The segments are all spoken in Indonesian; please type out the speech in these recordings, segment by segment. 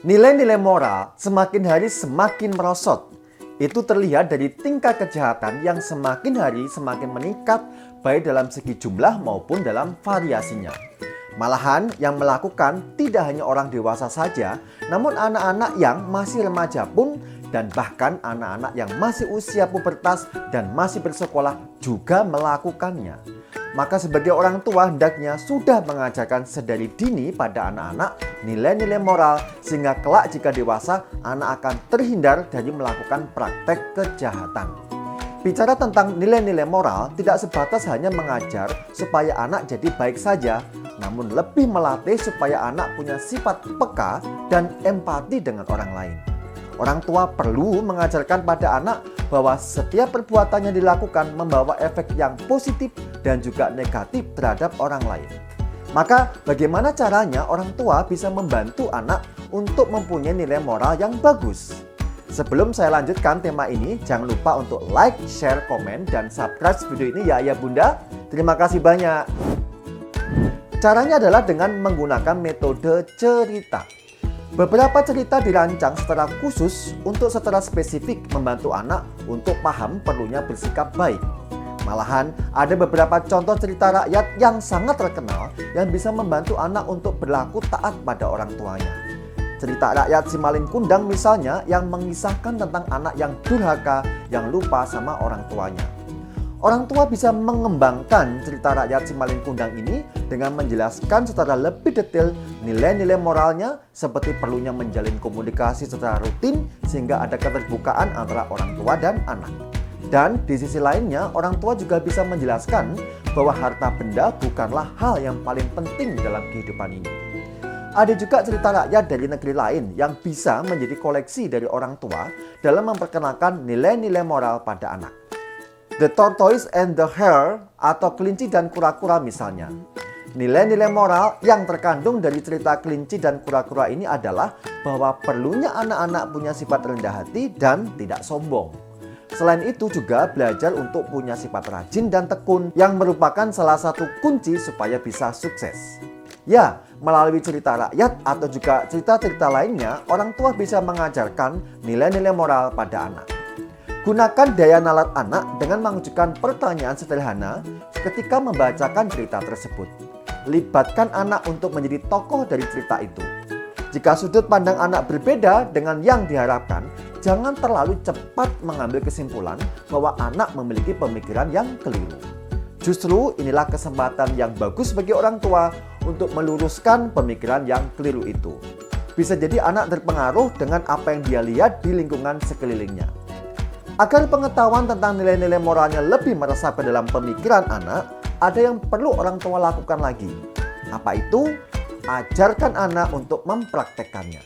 Nilai-nilai moral semakin hari semakin merosot. Itu terlihat dari tingkat kejahatan yang semakin hari semakin meningkat, baik dalam segi jumlah maupun dalam variasinya. Malahan yang melakukan tidak hanya orang dewasa saja, namun anak-anak yang masih remaja pun, dan bahkan anak-anak yang masih usia pubertas dan masih bersekolah juga melakukannya. Maka sebagai orang tua hendaknya sudah mengajarkan sedari dini pada anak-anak nilai-nilai moral, sehingga kelak jika dewasa anak akan terhindar dari melakukan praktek kejahatan. Bicara tentang nilai-nilai moral tidak sebatas hanya mengajar supaya anak jadi baik saja, namun lebih melatih supaya anak punya sifat peka dan empati dengan orang lain. Orang tua perlu mengajarkan pada anak bahwa setiap perbuatannya dilakukan membawa efek yang positif dan juga negatif terhadap orang lain. Maka bagaimana caranya orang tua bisa membantu anak untuk mempunyai nilai moral yang bagus? Sebelum saya lanjutkan tema ini, jangan lupa untuk like, share, komen, dan subscribe video ini ya ayah bunda. Terima kasih banyak. Caranya adalah dengan menggunakan metode cerita. Beberapa cerita dirancang secara khusus untuk secara spesifik membantu anak untuk paham perlunya bersikap baik. Malahan ada beberapa contoh cerita rakyat yang sangat terkenal yang bisa membantu anak untuk berlaku taat pada orang tuanya. Cerita rakyat Simalin Kundang misalnya yang mengisahkan tentang anak yang durhaka yang lupa sama orang tuanya. Orang tua bisa mengembangkan cerita rakyat Simalin Kundang ini dengan menjelaskan secara lebih detail nilai-nilai moralnya, seperti perlunya menjalin komunikasi secara rutin sehingga ada keterbukaan antara orang tua dan anak. Dan di sisi lainnya, orang tua juga bisa menjelaskan bahwa harta benda bukanlah hal yang paling penting dalam kehidupan ini. Ada juga cerita rakyat dari negeri lain yang bisa menjadi koleksi dari orang tua dalam memperkenalkan nilai-nilai moral pada anak. The Tortoise and the Hare atau kelinci dan kura-kura misalnya. Nilai-nilai moral yang terkandung dari cerita kelinci dan kura-kura ini adalah bahwa perlunya anak-anak punya sifat rendah hati dan tidak sombong. Selain itu juga belajar untuk punya sifat rajin dan tekun yang merupakan salah satu kunci supaya bisa sukses. Ya, melalui cerita rakyat atau juga cerita-cerita lainnya, orang tua bisa mengajarkan nilai-nilai moral pada anak. Gunakan daya nalar anak dengan mengajukan pertanyaan sederhana ketika membacakan cerita tersebut. Libatkan anak untuk menjadi tokoh dari cerita itu. Jika sudut pandang anak berbeda dengan yang diharapkan, jangan terlalu cepat mengambil kesimpulan bahwa anak memiliki pemikiran yang keliru. Justru inilah kesempatan yang bagus bagi orang tua untuk meluruskan pemikiran yang keliru itu. Bisa jadi anak terpengaruh dengan apa yang dia lihat di lingkungan sekelilingnya. Agar pengetahuan tentang nilai-nilai moralnya lebih meresap ke dalam pemikiran anak, ada yang perlu orang tua lakukan lagi. Apa itu? Ajarkan anak untuk mempraktekkannya.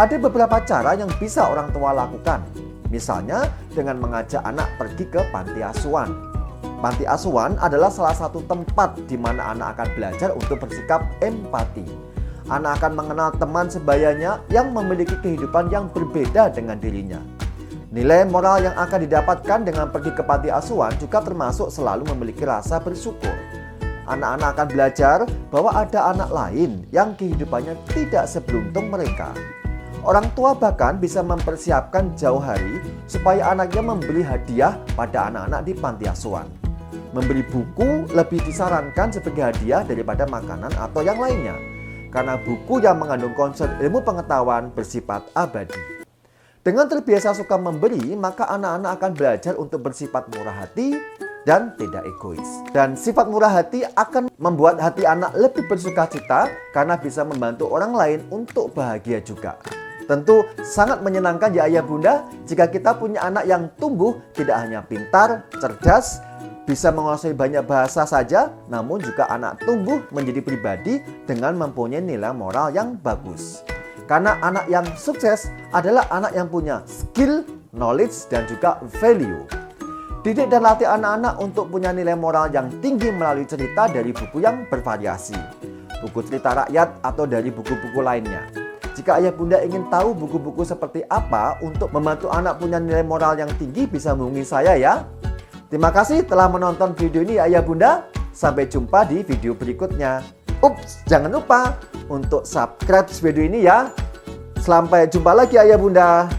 Ada beberapa cara yang bisa orang tua lakukan. Misalnya dengan mengajak anak pergi ke panti asuhan. Panti asuhan adalah salah satu tempat di mana anak akan belajar untuk bersikap empati. Anak akan mengenal teman sebayanya yang memiliki kehidupan yang berbeda dengan dirinya. Nilai moral yang akan didapatkan dengan pergi ke panti asuhan juga termasuk selalu memiliki rasa bersyukur. Anak-anak akan belajar bahwa ada anak lain yang kehidupannya tidak seberuntung mereka. Orang tua bahkan bisa mempersiapkan jauh hari supaya anaknya memberi hadiah pada anak-anak di panti asuhan. Memberi buku lebih disarankan sebagai hadiah daripada makanan atau yang lainnya, karena buku yang mengandung konsep ilmu pengetahuan bersifat abadi. Dengan terbiasa suka memberi, maka anak-anak akan belajar untuk bersifat murah hati dan tidak egois. Dan sifat murah hati akan membuat hati anak lebih bersukacita karena bisa membantu orang lain untuk bahagia juga. Tentu sangat menyenangkan ya ayah bunda jika kita punya anak yang tumbuh tidak hanya pintar, cerdas, bisa menguasai banyak bahasa saja, namun juga anak tumbuh menjadi pribadi dengan mempunyai nilai moral yang bagus. Karena anak yang sukses adalah anak yang punya skill, knowledge, dan juga value. Didik dan latih anak-anak untuk punya nilai moral yang tinggi melalui cerita dari buku yang bervariasi, buku cerita rakyat atau dari buku-buku lainnya. Jika ayah bunda ingin tahu buku-buku seperti apa untuk membantu anak punya nilai moral yang tinggi, bisa menghubungi saya ya. Terima kasih telah menonton video ini ayah bunda. Sampai jumpa di video berikutnya. Ups, jangan lupa untuk subscribe video ini ya. Sampai jumpa lagi ayah bunda.